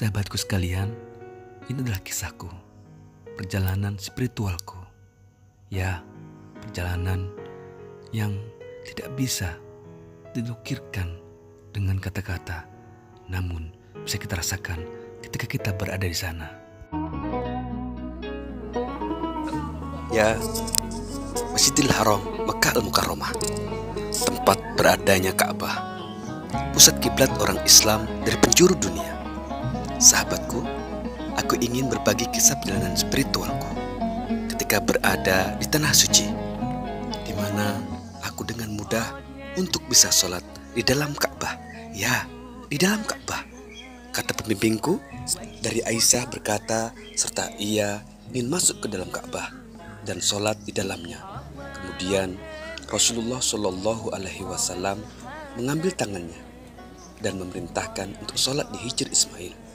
Sahabatku sekalian, ini adalah kisahku, perjalanan spiritualku. Ya, perjalanan yang tidak bisa dilukirkan dengan kata-kata, namun bisa kita rasakan ketika kita berada di sana. Ya, Masjidil Haram, Makkah Al-Mukarramah, tempat beradanya Ka'bah, pusat kiblat orang Islam dari penjuru dunia. Sahabatku, aku ingin berbagi kisah perjalanan spiritualku ketika berada di tanah suci, di mana aku dengan mudah untuk bisa sholat di dalam Ka'bah. Ya, di dalam Ka'bah. Kata pembimbingku dari Aisyah berkata, serta ia ingin masuk ke dalam Ka'bah dan sholat di dalamnya. Kemudian Rasulullah Shallallahu Alaihi Wasallam mengambil tangannya dan memerintahkan untuk sholat di Hijr Ismail.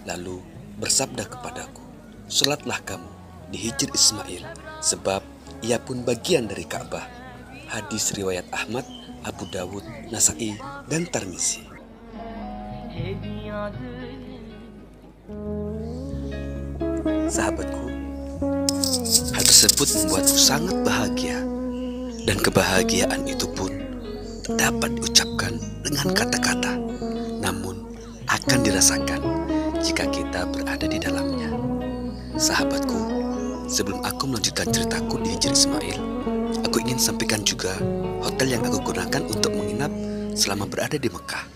Lalu bersabda kepadaku, sholatlah kamu di Hijr Ismail, sebab ia pun bagian dari Ka'bah. Hadis riwayat Ahmad, Abu Dawud, Nasai, dan Tirmizi. Sahabatku, hal tersebut membuatku sangat bahagia, dan kebahagiaan itu pun tak dapat diucapkan dengan kata-kata, namun akan dirasakan jika kita berada di dalamnya. Sahabatku, sebelum aku melanjutkan ceritaku di Hijr Ismail, aku ingin sampaikan juga hotel yang aku gunakan untuk menginap selama berada di Mekah.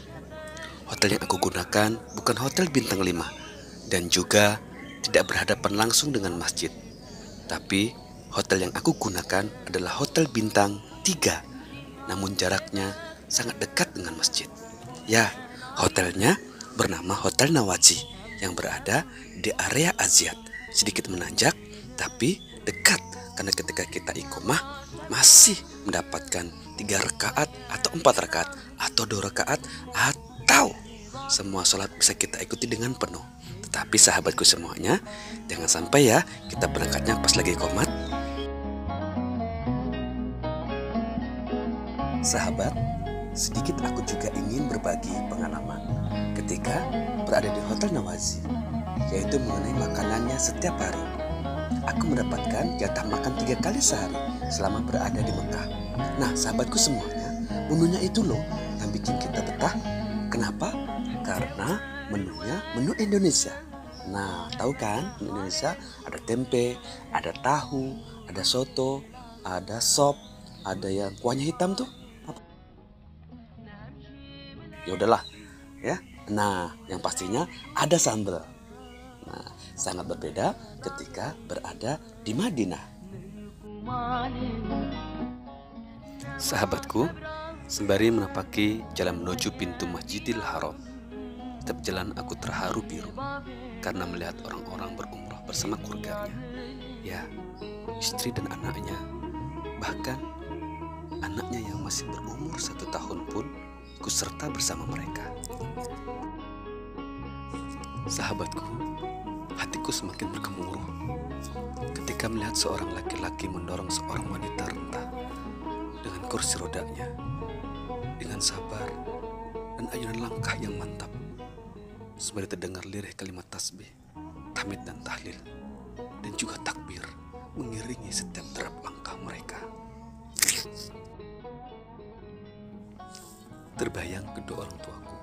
Hotel yang aku gunakan bukan hotel bintang 5 dan juga tidak berhadapan langsung dengan masjid. Tapi hotel yang aku gunakan adalah hotel bintang 3, namun jaraknya sangat dekat dengan masjid. Ya, hotelnya bernama Hotel Nawaji yang berada di area Aziat, sedikit menanjak tapi dekat, karena ketika kita iqomah masih mendapatkan 3 rakaat atau 4 rakaat atau 2 rakaat atau semua sholat bisa kita ikuti dengan penuh. Tetapi sahabatku semuanya, jangan sampai ya kita berangkatnya pas lagi iqomah. Sahabat, sedikit aku juga ingin berbagi pengalaman ketika berada di Hotel Nawazi, yaitu mengenai makanannya setiap hari. Aku mendapatkan jatah makan 3 kali sehari selama berada di Mekah. Nah, sahabatku semuanya, menunya itu loh yang bikin kita betah. Kenapa? Karena menunya menu Indonesia. Nah, tahu kan, menu Indonesia ada tempe, ada tahu, ada soto, ada sop, ada yang kuahnya hitam tuh. Ya udahlah, ya. Nah, yang pastinya ada sambal. Nah, sangat berbeda ketika berada di Madinah. Sahabatku, sembari menapaki jalan menuju pintu Masjidil Haram, setiap jalan aku terharu biru karena melihat orang-orang berumrah bersama keluarganya. Ya, istri dan anaknya, bahkan anaknya yang masih berumur 1 tahun pun ikut serta bersama mereka. Sahabatku, hatiku semakin bergemuruh ketika melihat seorang laki-laki mendorong seorang wanita renta dengan kursi rodanya, dengan sabar dan ayunan langkah yang mantap, sembari terdengar lirih kalimat tasbih, tahmid dan tahlil, dan juga takbir mengiringi setiap derap langkah mereka. Terbayang kedua orang tuaku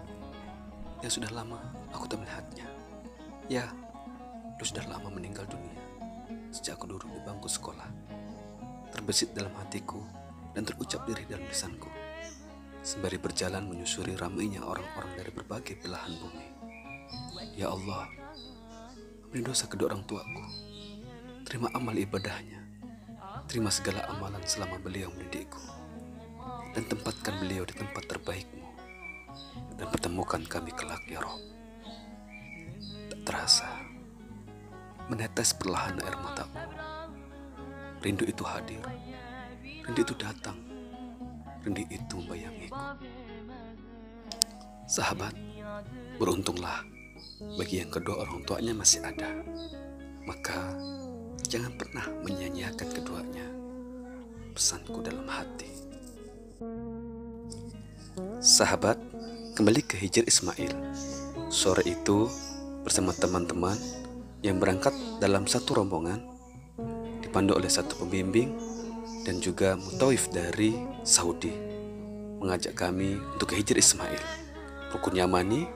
yang sudah lama aku tak melihatnya. Ya, dia sudah lama meninggal dunia sejak aku duduk di bangku sekolah. Terbesit dalam hatiku dan terucap lirih dalam lisanku sembari berjalan menyusuri ramainya orang-orang dari berbagai belahan bumi. Ya Allah, ampuni dosa kedua orang tuaku, terima amal ibadahnya, terima segala amalan selama beliau mendidikku, dan tempatkan beliau di tempat terbaikmu, dan pertemukan kami kelak ya Rob. Tak terasa, menetes perlahan air mataku. Rindu itu hadir, rindu itu datang, rindu itu membayangiku. Sahabat, beruntunglah bagi yang kedua orang tuanya masih ada. Maka jangan pernah menyia-nyiakan keduanya. Pesanku dalam hati. Sahabat, kembali ke Hijr Ismail. Sore itu bersama teman-teman yang berangkat dalam satu rombongan, dipandu oleh satu pembimbing dan juga mutawif dari Saudi, mengajak kami untuk ke Hijr Ismail, rukun Yamani,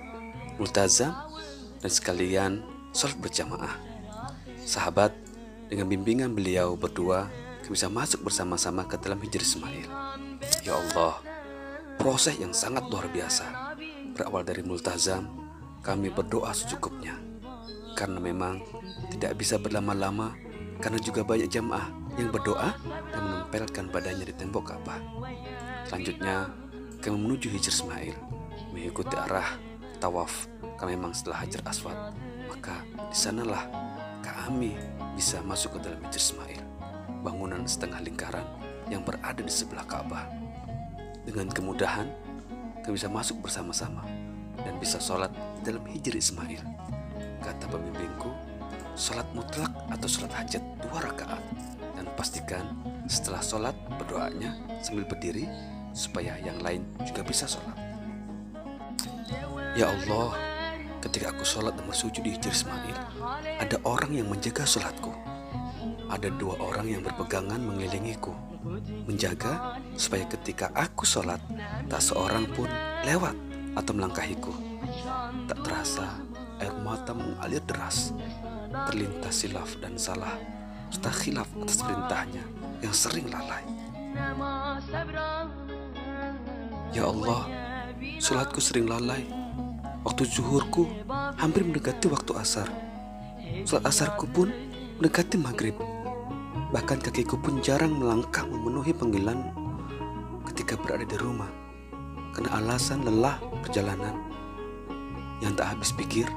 multazam, dan sekalian sholat berjamaah. Sahabat, dengan bimbingan beliau berdua, kami bisa masuk bersama-sama ke dalam Hijr Ismail. Ya Allah, proses yang sangat luar biasa. Berawal dari multazam, kami berdoa secukupnya, karena memang tidak bisa berlama-lama, karena juga banyak jamaah yang berdoa dan menempelkan badannya di tembok Ka'bah. Selanjutnya, kami menuju Hijr Ismail, mengikuti arah tawaf, karena memang setelah Hajar Aswad, maka di sanalah kami bisa masuk ke dalam Hijr Ismail, bangunan setengah lingkaran yang berada di sebelah Ka'bah. Dengan kemudahan, kami bisa masuk bersama-sama dan bisa sholat di dalam Hijr Ismail. Kata pembimbingku, sholat mutlak atau sholat hajat 2 rakaat, dan pastikan setelah sholat berdoanya sambil berdiri supaya yang lain juga bisa sholat. Ya Allah, ketika aku sholat dan bersujud di Hijr Ismail, ada orang yang menjaga sholatku. Ada 2 orang yang berpegangan mengelilingiku, menjaga supaya ketika aku sholat, tak seorang pun lewat atau melangkahiku. Tak terasa air mata mengalir deras, terlintas silaf dan salah serta khilaf atas perintahnya yang sering lalai. Ya Allah, sholatku sering lalai. Waktu zuhurku hampir mendekati waktu asar. Sholat asarku pun mendekati maghrib. Bahkan kakiku pun jarang melangkah memenuhi panggilan ketika berada di rumah, karena alasan lelah perjalanan. Yang tak habis pikir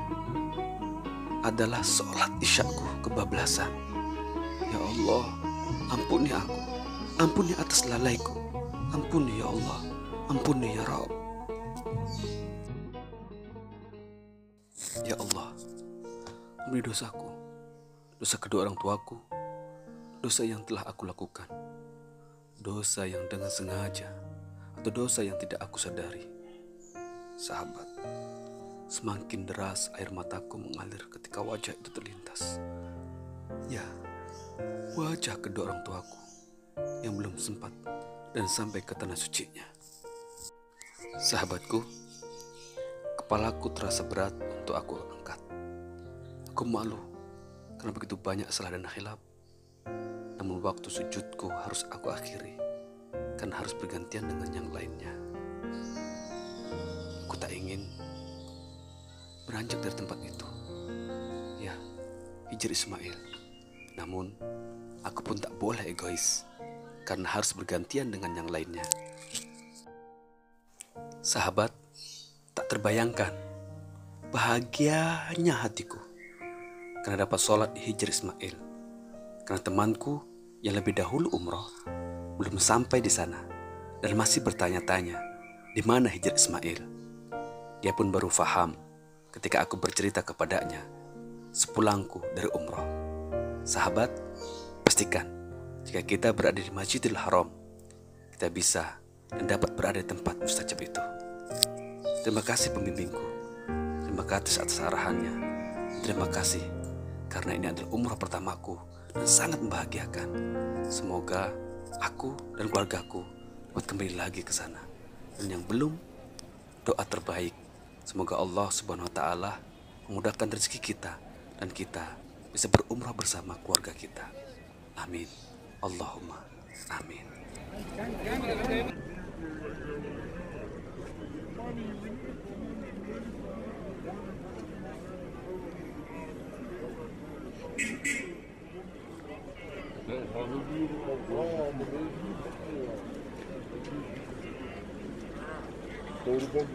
adalah sholat isyaku kebablasan. Ya Allah, ampuni aku, ampuni atas lalaiku, ampuni ya Allah, ampuni ya Rabb. Ya Allah, ampuni dosaku, dosa kedua orang tuaku, dosa yang telah aku lakukan, dosa yang dengan sengaja, atau dosa yang tidak aku sadari. Sahabat, semakin deras air mataku mengalir ketika wajah itu terlintas. Ya, wajah kedua orang tuaku yang belum sempat dan sampai ke tanah sucinya. Sahabatku, kepalaku terasa berat untuk aku angkat. Aku malu karena begitu banyak salah dan khilaf. Namun waktu sujudku harus aku akhiri, karena harus bergantian dengan yang lainnya. Aku tak ingin beranjak dari tempat itu. Ya, Hijr Ismail. Namun, aku pun tak boleh egois, karena harus bergantian dengan yang lainnya. Sahabat, tak terbayangkan bahagianya hatiku karena dapat sholat di Hijr Ismail. Karena temanku yang lebih dahulu umroh belum sampai di sana dan masih bertanya-tanya di mana Hijr Ismail. Dia pun baru faham ketika aku bercerita kepadanya sepulangku dari umroh. Sahabat, pastikan jika kita berada di Masjidil Haram, kita bisa dan dapat berada di tempat mustajab itu. Terima kasih pembimbingku, terima kasih atas arahannya, terima kasih karena ini adalah umroh pertamaku dan sangat membahagiakan. Semoga aku dan keluargaku dapat kembali lagi ke sana. Dan yang belum, doa terbaik, semoga Allah Subhanahu wa Ta'ala memudahkan rezeki kita dan kita bisa berumrah bersama keluarga kita. Amin. Allahumma amin. Doğru bak,